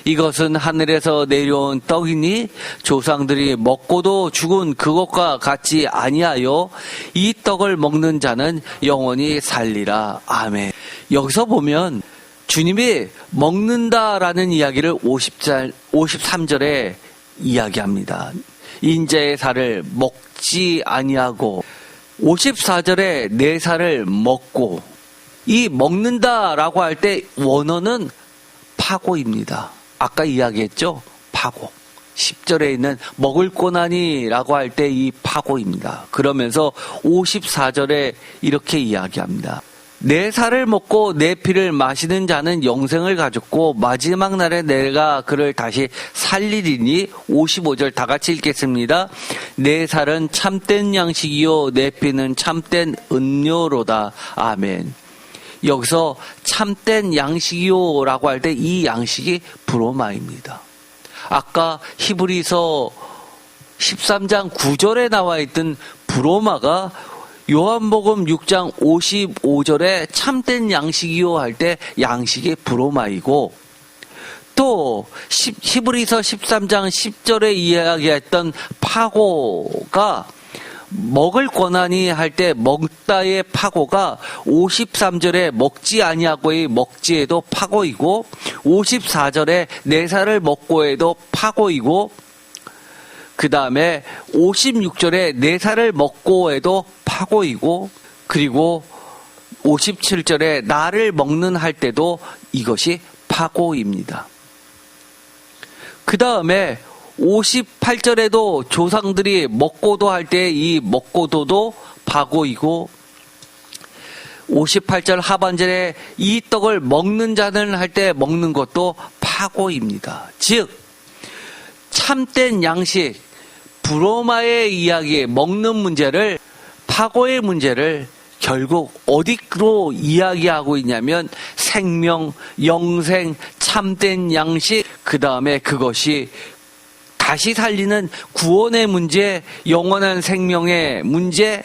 이것은 하늘에서 내려온 떡이니 조상들이 먹고도 죽은 그것과 같지 아니하여 이 떡을 먹는 자는 영원히 살리라. 아멘. 여기서 보면 주님이 먹는다라는 이야기를 53절에 이야기합니다. 인자의 살을 먹지 아니하고 54절에 내 살을 먹고, 이 먹는다라고 할 때 원어는 파고입니다. 아까 이야기했죠? 파고. 10절에 있는 먹을 고나니라고 할 때 이 파고입니다. 그러면서 54절에 이렇게 이야기합니다. 내 살을 먹고 내 피를 마시는 자는 영생을 가졌고 마지막 날에 내가 그를 다시 살리리니 55절 다 같이 읽겠습니다. 내 살은 참된 양식이요 내 피는 참된 음료로다. 아멘. 여기서 참된 양식이요라고 할 때 이 양식이 브로마입니다. 아까 히브리서 13장 9절에 나와 있던 브로마가 요한복음 6장 55절에 참된 양식이요 할 때 양식이 브로마이고, 또 히브리서 13장 10절에 이야기했던 파고가 먹을 권한이 할 때 먹다의 파고가 53절에 먹지 아니하고의 먹지에도 파고이고 54절에 내 살을 먹고에도 파고이고, 그 다음에 56절에 내 살을 먹고에도 파고이고, 그리고 57절에 나를 먹는 할 때도 이것이 파고입니다. 그 다음에 58절에도 조상들이 먹고도 할 때 이 먹고도도 파고이고, 58절 하반절에 이 떡을 먹는 자는 할 때 먹는 것도 파고입니다. 즉 참된 양식, 브로마의 이야기, 먹는 문제를, 파고의 문제를 결국 어디로 이야기하고 있냐면 생명, 영생, 참된 양식, 그 다음에 그것이 다시 살리는 구원의 문제, 영원한 생명의 문제,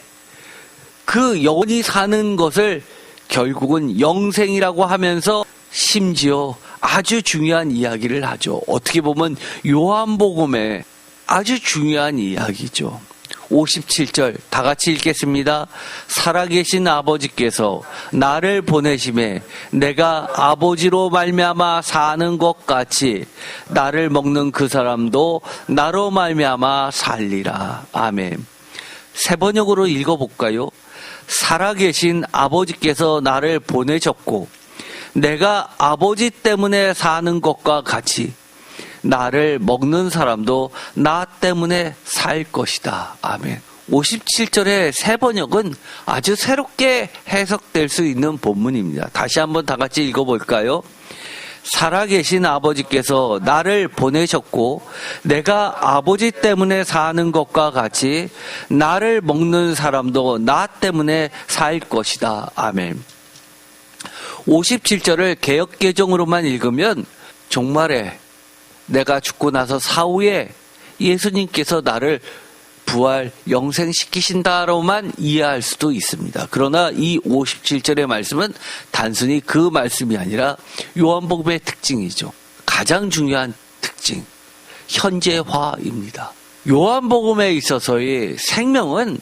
그 영원히 사는 것을 결국은 영생이라고 하면서 심지어 아주 중요한 이야기를 하죠. 어떻게 보면 요한복음의 아주 중요한 이야기죠. 57절 다 같이 읽겠습니다. 살아계신 아버지께서 나를 보내심에 내가 아버지로 말미암아 사는 것 같이 나를 먹는 그 사람도 나로 말미암아 살리라. 아멘. 세 번역으로 읽어볼까요? 살아계신 아버지께서 나를 보내셨고 내가 아버지 때문에 사는 것과 같이 나를 먹는 사람도 나 때문에 살 것이다. 아멘. 57절의 세 번역은 아주 새롭게 해석될 수 있는 본문입니다. 다시 한번 다 같이 읽어볼까요? 살아계신 아버지께서 나를 보내셨고 내가 아버지 때문에 사는 것과 같이 나를 먹는 사람도 나 때문에 살 것이다. 아멘. 57절을 개역개정으로만 읽으면 종말에 내가 죽고 나서 사후에 예수님께서 나를 부활, 영생시키신다로만 이해할 수도 있습니다. 그러나 이 57절의 말씀은 단순히 그 말씀이 아니라 요한복음의 특징이죠. 가장 중요한 특징, 현재화입니다. 요한복음에 있어서의 생명은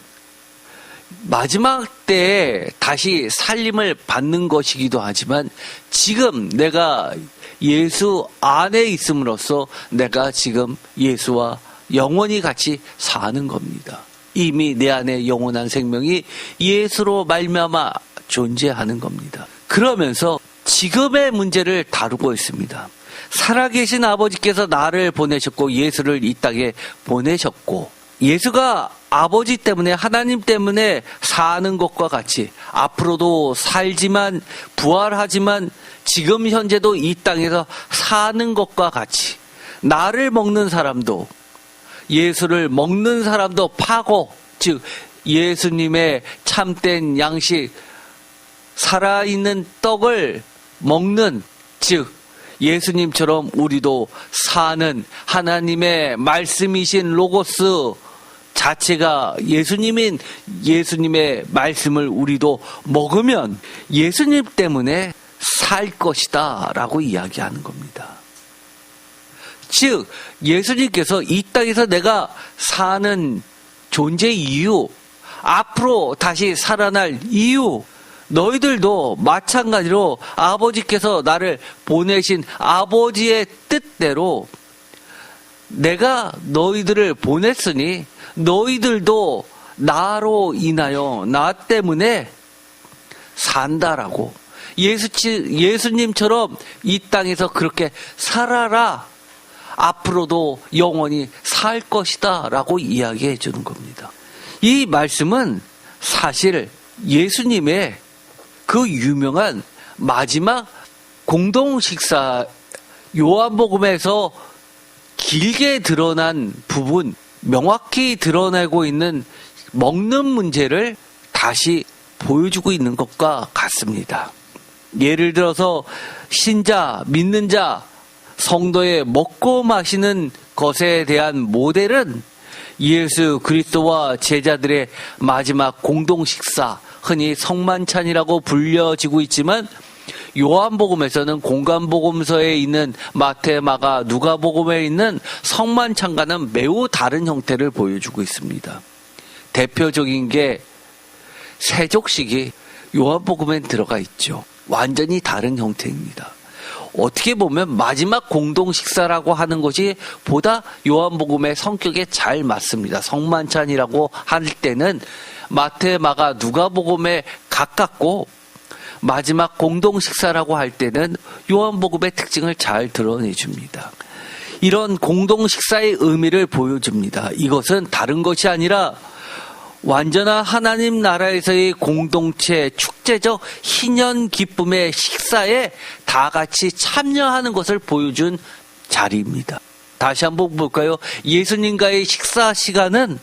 마지막 때에 다시 살림을 받는 것이기도 하지만 지금 내가 예수 안에 있음으로써 내가 지금 예수와 영원히 같이 사는 겁니다. 이미 내 안에 영원한 생명이 예수로 말미암아 존재하는 겁니다. 그러면서 지금의 문제를 다루고 있습니다. 살아계신 아버지께서 나를 보내셨고 예수를 이 땅에 보내셨고 예수가 아버지 때문에 하나님 때문에 사는 것과 같이 앞으로도 살지만 부활하지만 지금 현재도 이 땅에서 사는 것과 같이 나를 먹는 사람도 예수를 먹는 사람도 파고, 즉 예수님의 참된 양식 살아있는 떡을 먹는, 즉 예수님처럼 우리도 사는 하나님의 말씀이신 로고스 자체가 예수님의 말씀을 우리도 먹으면 예수님 때문에 살 것이다 라고 이야기하는 겁니다. 즉 예수님께서 이 땅에서 내가 사는 존재 이유, 앞으로 다시 살아날 이유, 너희들도 마찬가지로 아버지께서 나를 보내신 아버지의 뜻대로 내가 너희들을 보냈으니 너희들도 나로 인하여 나 때문에 산다라고, 예수님처럼 이 땅에서 그렇게 살아라, 앞으로도 영원히 살 것이다 라고 이야기해 주는 겁니다. 이 말씀은 사실 예수님의 그 유명한 마지막 공동식사, 요한복음에서 길게 드러난 부분, 명확히 드러내고 있는 먹는 문제를 다시 보여주고 있는 것과 같습니다. 예를 들어서 신자, 믿는 자, 성도의 먹고 마시는 것에 대한 모델은 예수 그리스도와 제자들의 마지막 공동식사, 흔히 성만찬이라고 불려지고 있지만 요한복음에서는 공관복음서에 있는 마태, 마가, 누가복음에 있는 성만찬과는 매우 다른 형태를 보여주고 있습니다. 대표적인 게 세족식이 요한복음에 들어가 있죠. 완전히 다른 형태입니다. 어떻게 보면 마지막 공동식사라고 하는 것이 보다 요한복음의 성격에 잘 맞습니다. 성만찬이라고 할 때는 마태, 마가, 누가복음에 가깝고 마지막 공동식사라고 할 때는 요한복음의 특징을 잘 드러내줍니다. 이런 공동식사의 의미를 보여줍니다. 이것은 다른 것이 아니라 완전한 하나님 나라에서의 공동체 축제적 희년 기쁨의 식사에 다 같이 참여하는 것을 보여준 자리입니다. 다시 한번 볼까요? 예수님과의 식사 시간은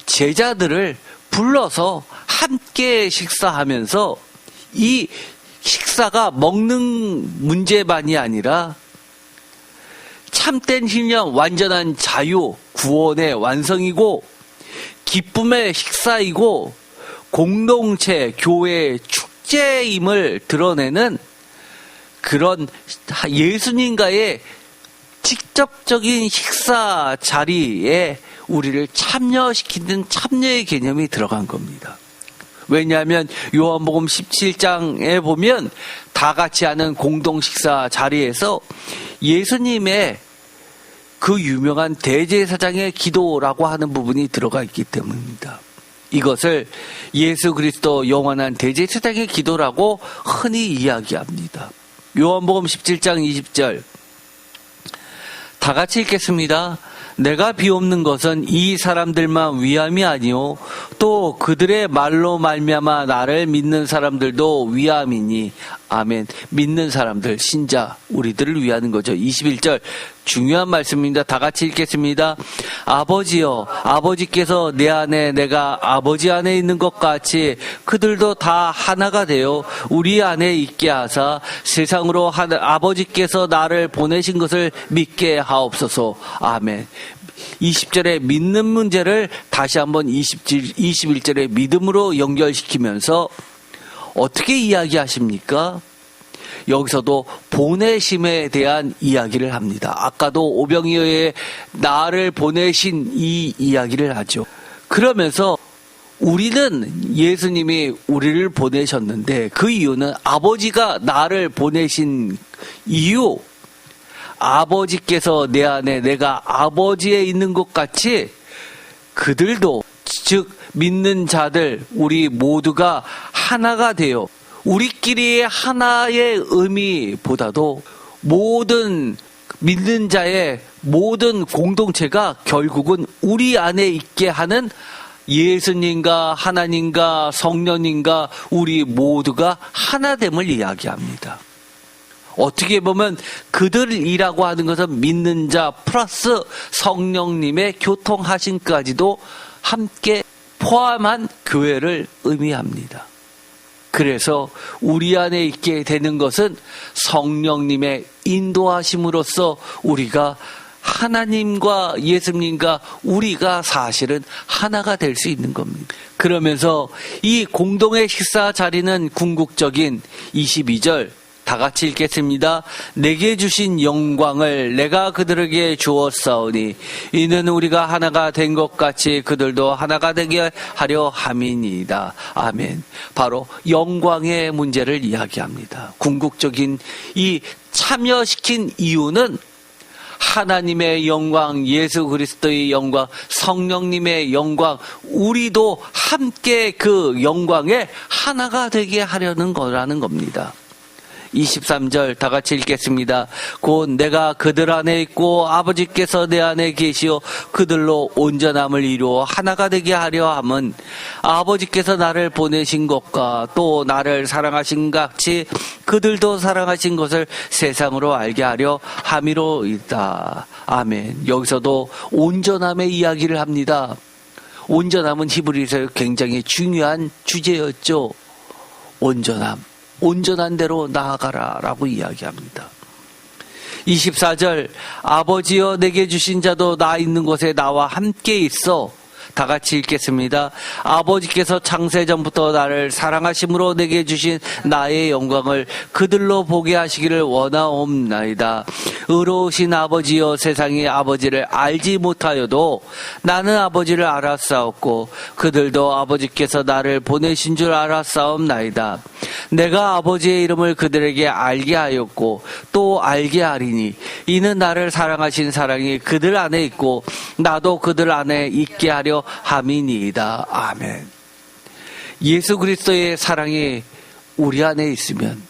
제자들을 불러서 함께 식사하면서 이 식사가 먹는 문제만이 아니라 참된 희년, 완전한 자유, 구원의 완성이고 기쁨의 식사이고 공동체, 교회의 축제임을 드러내는 그런 예수님과의 직접적인 식사 자리에 우리를 참여시키는 참여의 개념이 들어간 겁니다. 왜냐하면 요한복음 17장에 보면 다 같이 하는 공동식사 자리에서 예수님의 그 유명한 대제사장의 기도라고 하는 부분이 들어가 있기 때문입니다. 이것을 예수 그리스도 영원한 대제사장의 기도라고 흔히 이야기합니다. 요한복음 17장 20절 다 같이 읽겠습니다. 내가 비옵는 것은 이 사람들만 위함이 아니요 또 그들의 말로 말미암아 나를 믿는 사람들도 위함이니. 아멘. 믿는 사람들, 신자, 우리들을 위하는 거죠. 21절 중요한 말씀입니다. 다 같이 읽겠습니다. 아버지여, 아버지께서 내 안에 내가 아버지 안에 있는 것 같이 그들도 다 하나가 되어 우리 안에 있게 하사 세상으로 아버지께서 나를 보내신 것을 믿게 하옵소서. 아멘. 20절에 믿는 문제를 다시 한번 21절에 믿음으로 연결시키면서 어떻게 이야기하십니까? 여기서도 보내심에 대한 이야기를 합니다. 아까도 오병이어의 나를 보내신 이 이야기를 하죠. 그러면서 우리는 예수님이 우리를 보내셨는데 그 이유는 아버지가 나를 보내신 이유, 아버지께서 내 안에 내가 아버지에 있는 것 같이 그들도, 즉 믿는 자들 우리 모두가 하나가 되어 우리끼리의 하나의 의미보다도 모든 믿는 자의 모든 공동체가 결국은 우리 안에 있게 하는 예수님과 하나님과 성령님과 우리 모두가 하나됨을 이야기합니다. 어떻게 보면 그들이라고 하는 것은 믿는 자 플러스 성령님의 교통하심까지도 함께 포함한 교회를 의미합니다. 그래서 우리 안에 있게 되는 것은 성령님의 인도하심으로써 우리가 하나님과 예수님과 우리가 사실은 하나가 될 수 있는 겁니다. 그러면서 이 공동의 식사 자리는 궁극적인 22절 다 같이 읽겠습니다. 내게 주신 영광을 내가 그들에게 주었사오니 이는 우리가 하나가 된 것 같이 그들도 하나가 되게 하려 함이니이다. 아멘. 바로 영광의 문제를 이야기합니다. 궁극적인 이 참여시킨 이유는 하나님의 영광, 예수 그리스도의 영광, 성령님의 영광, 우리도 함께 그 영광에 하나가 되게 하려는 거라는 겁니다. 23절 다 같이 읽겠습니다. 곧 내가 그들 안에 있고 아버지께서 내 안에 계시어 그들로 온전함을 이루어 하나가 되게 하려 함은 아버지께서 나를 보내신 것과 또 나를 사랑하신 같이 그들도 사랑하신 것을 세상으로 알게 하려 함이로이다. 아멘. 여기서도 온전함의 이야기를 합니다. 온전함은 히브리서의 굉장히 중요한 주제였죠. 온전함. 온전한 대로 나아가라 라고 이야기합니다. 24절 아버지여 내게 주신 자도 나 있는 곳에 나와 함께 있어. 다 같이 읽겠습니다. 아버지께서 창세전부터 나를 사랑하심으로 내게 주신 나의 영광을 그들로 보게 하시기를 원하옵나이다. 의로우신 아버지여 세상이 아버지를 알지 못하여도 나는 아버지를 알았사옵고 그들도 아버지께서 나를 보내신 줄 알았사옵나이다. 내가 아버지의 이름을 그들에게 알게 하였고 또 알게 하리니 이는 나를 사랑하신 사랑이 그들 안에 있고 나도 그들 안에 있게 하려 함이니이다. 아멘. 예수 그리스도의 사랑이 우리 안에 있으면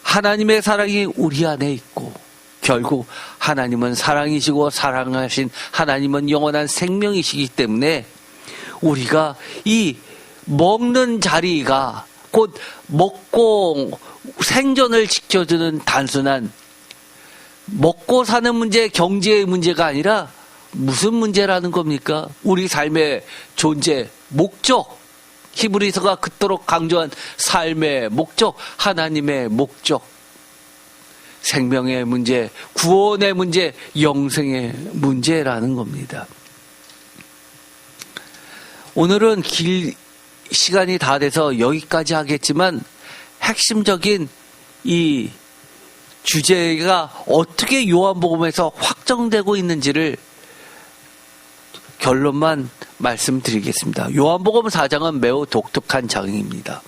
하나님의 사랑이 우리 안에 있고 결국 하나님은 사랑이시고 사랑하신 하나님은 영원한 생명이시기 때문에 우리가 이 먹는 자리가 곧 먹고 생존을 지켜주는 단순한 먹고 사는 문제, 경제의 문제가 아니라 무슨 문제라는 겁니까? 우리 삶의 존재, 목적, 히브리서가 그토록 강조한 삶의 목적, 하나님의 목적, 생명의 문제, 구원의 문제, 영생의 문제라는 겁니다. 오늘은 시간이 다 돼서 여기까지 하겠지만 핵심적인 이 주제가 어떻게 요한복음에서 확정되고 있는지를 결론만 말씀드리겠습니다. 요한복음 4장은 매우 독특한 장입니다.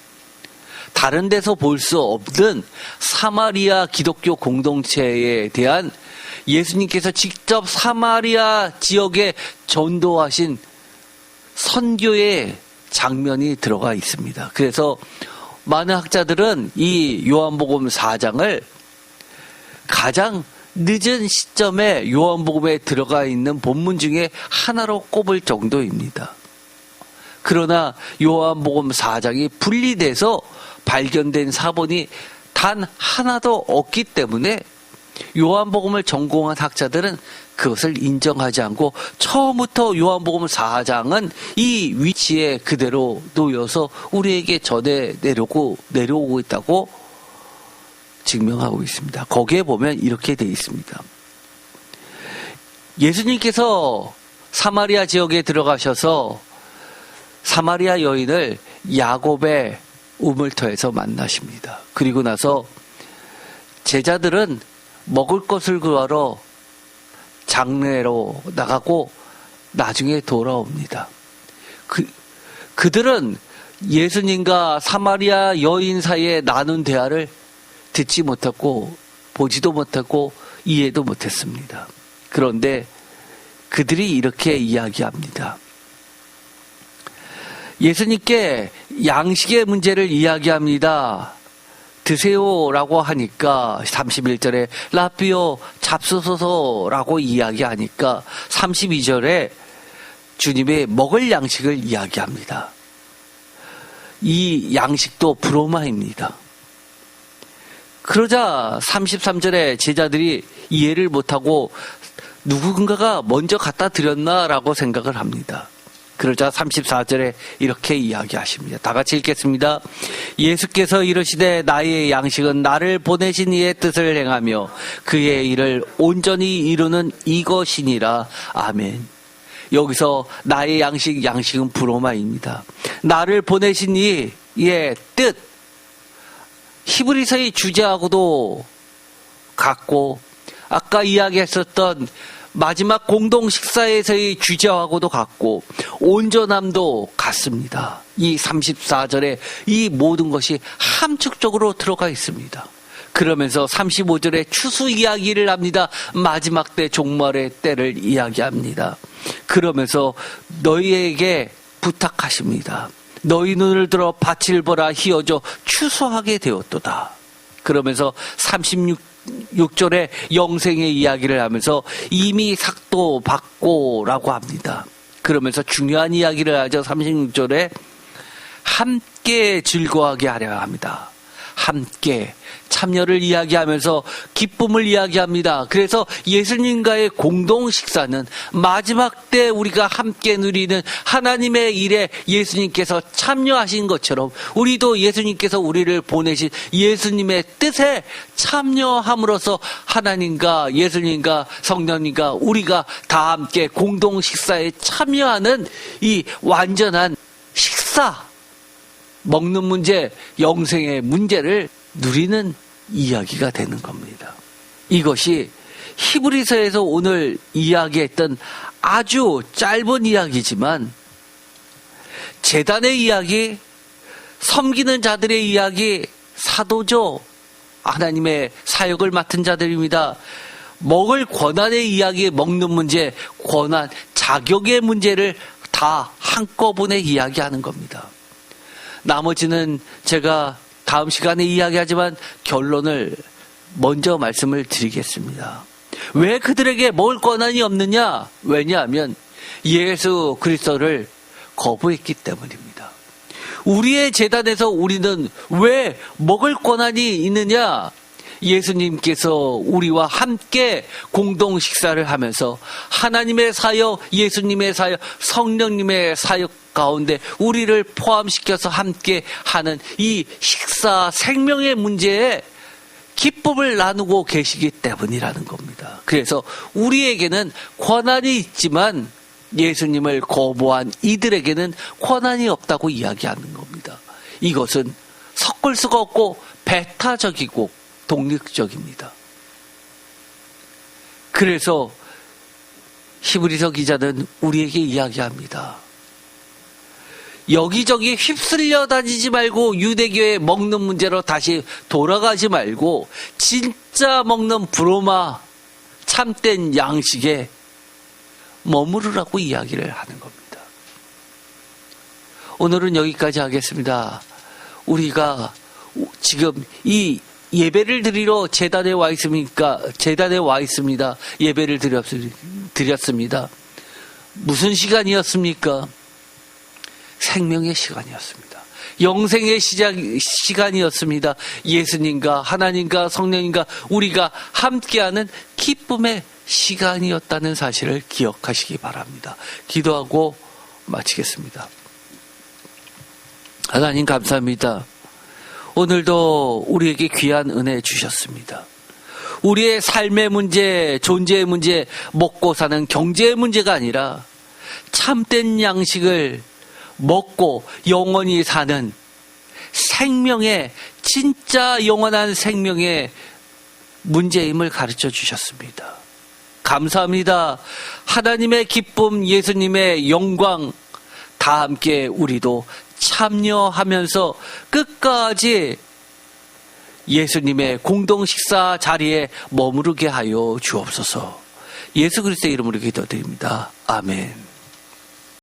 다른 데서 볼 수 없는 사마리아 기독교 공동체에 대한 예수님께서 직접 사마리아 지역에 전도하신 선교의 장면이 들어가 있습니다. 그래서 많은 학자들은 이 요한복음 4장을 가장 늦은 시점에 요한복음에 들어가 있는 본문 중에 하나로 꼽을 정도입니다. 그러나 요한복음 4장이 분리돼서 발견된 사본이 단 하나도 없기 때문에 요한복음을 전공한 학자들은 그것을 인정하지 않고 처음부터 요한복음 4장은 이 위치에 그대로 놓여서 우리에게 전해 내려오고 있다고 증명하고 있습니다. 거기에 보면 이렇게 되어 있습니다. 예수님께서 사마리아 지역에 들어가셔서 사마리아 여인을 야곱의 우물터에서 만나십니다. 그리고 나서 제자들은 먹을 것을 구하러 장례로 나가고 나중에 돌아옵니다. 그들은 예수님과 사마리아 여인 사이에 나눈 대화를 듣지 못했고 보지도 못했고 이해도 못했습니다. 그런데 그들이 이렇게 이야기합니다. 예수님께 양식의 문제를 이야기합니다. 드세요라고 하니까 31절에 라비오 잡수소서라고 이야기하니까 32절에 주님의 먹을 양식을 이야기합니다. 이 양식도 브로마입니다. 그러자 33절에 제자들이 이해를 못하고 누군가가 먼저 갖다 드렸나라고 생각을 합니다. 그러자 34절에 이렇게 이야기하십니다. 다 같이 읽겠습니다. 예수께서 이르시되 나의 양식은 나를 보내신 이의 뜻을 행하며 그의 일을 온전히 이루는 이것이니라. 아멘. 여기서 나의 양식은 브로마입니다. 나를 보내신 이의 뜻, 히브리서의 주제하고도 같고 아까 이야기했었던 마지막 공동 식사에서의 주제하고도 같고 온전함도 같습니다. 이 34절에 이 모든 것이 함축적으로 들어가 있습니다. 그러면서 35절에 추수 이야기를 합니다. 마지막 때 종말의 때를 이야기합니다. 그러면서 너희에게 부탁하십니다. 너희 눈을 들어 밭을 보라 희어져 추수하게 되었도다. 그러면서 36절에 영생의 이야기를 하면서 이미 삭도 받고라고 합니다. 그러면서 중요한 이야기를 하죠. 36절에 함께 즐거워하게 하려 합니다. 함께 참여를 이야기하면서 기쁨을 이야기합니다. 그래서 예수님과의 공동 식사는 마지막 때 우리가 함께 누리는 하나님의 일에 예수님께서 참여하신 것처럼 우리도 예수님께서 우리를 보내신 예수님의 뜻에 참여함으로써 하나님과 예수님과 성령님과 우리가 다 함께 공동 식사에 참여하는 이 완전한 식사, 먹는 문제, 영생의 문제를 누리는 이야기가 되는 겁니다. 이것이 히브리서에서 오늘 이야기했던 아주 짧은 이야기지만 제단의 이야기, 섬기는 자들의 이야기, 사도죠. 하나님의 사역을 맡은 자들입니다. 먹을 권한의 이야기, 먹는 문제, 권한, 자격의 문제를 다 한꺼번에 이야기하는 겁니다. 나머지는 제가 다음 시간에 이야기하지만 결론을 먼저 말씀을 드리겠습니다. 왜 그들에게 먹을 권한이 없느냐? 왜냐하면 예수 그리스도를 거부했기 때문입니다. 우리의 제단에서 우리는 왜 먹을 권한이 있느냐? 예수님께서 우리와 함께 공동 식사를 하면서 하나님의 사역, 예수님의 사역, 성령님의 사역 가운데 우리를 포함시켜서 함께 하는 이 식사 생명의 문제에 기쁨을 나누고 계시기 때문이라는 겁니다. 그래서 우리에게는 권한이 있지만 예수님을 거부한 이들에게는 권한이 없다고 이야기하는 겁니다. 이것은 섞을 수가 없고 배타적이고 독립적입니다. 그래서 히브리서 기자는 우리에게 이야기합니다. 여기저기 휩쓸려 다니지 말고 유대교의 먹는 문제로 다시 돌아가지 말고 진짜 먹는 브로마 참된 양식에 머무르라고 이야기를 하는 겁니다. 오늘은 여기까지 하겠습니다. 우리가 지금 이 예배를 드리러 제단에 와 있습니까? 제단에 와 있습니다. 예배를 드렸습니다. 무슨 시간이었습니까? 생명의 시간이었습니다. 영생의 시간이었습니다. 예수님과 하나님과 성령님과 우리가 함께하는 기쁨의 시간이었다는 사실을 기억하시기 바랍니다. 기도하고 마치겠습니다. 하나님 감사합니다. 오늘도 우리에게 귀한 은혜 주셨습니다. 우리의 삶의 문제, 존재의 문제, 먹고 사는 경제의 문제가 아니라 참된 양식을 먹고 영원히 사는 생명의, 진짜 영원한 생명의 문제임을 가르쳐 주셨습니다. 감사합니다. 하나님의 기쁨, 예수님의 영광 다 함께 우리도 참여하면서 끝까지 예수님의 공동 식사 자리에 머무르게 하여 주옵소서. 예수 그리스도의 이름으로 기도드립니다. 아멘.